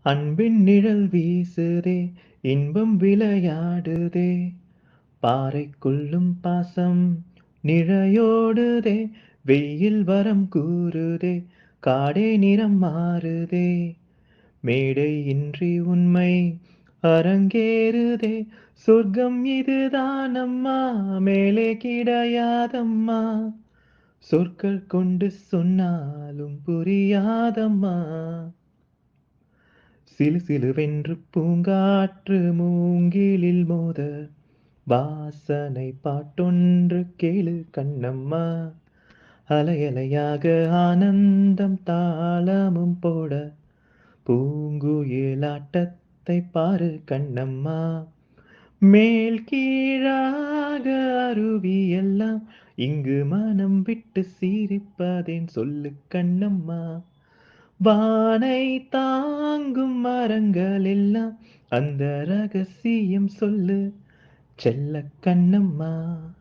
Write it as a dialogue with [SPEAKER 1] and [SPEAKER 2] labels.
[SPEAKER 1] அன்பின் நிழல் வீசுதே, இன்பம் விளையாடுதே, பாறைக்குள்ளும் பாசம் நிழயோடுதே, வெயில் வரம் கூறுதே, காடே நிறம் மாறுதே, மேடை இன்றி உண்மை அரங்கேறுதே, சொர்க்கம் இதுதானம்மா, மேலே கிடையாதம்மா, சொற்கள் கொண்டு சொன்னாலும் புரியாதம்மா, சிலு சிலுவென்று பூங்காற்று மூங்கிலில் மோத, வாசனை பாட்டொன்று கேளு கண்ணம்மா, அலையலையாக ஆனந்தம் தாளமும் போட, பூங்குயிலாட்டத்தை பாரு கண்ணம்மா, மேல் கீழாக அருவி எல்லாம் இங்கு மனம் விட்டு சிரிப்பதேன் சொல்லு கண்ணம்மா, வானை தாங்கும் மரங்கள் எல்லாம் அந்த ரகசியம் சொல்லு செல்ல கண்ணம்மா.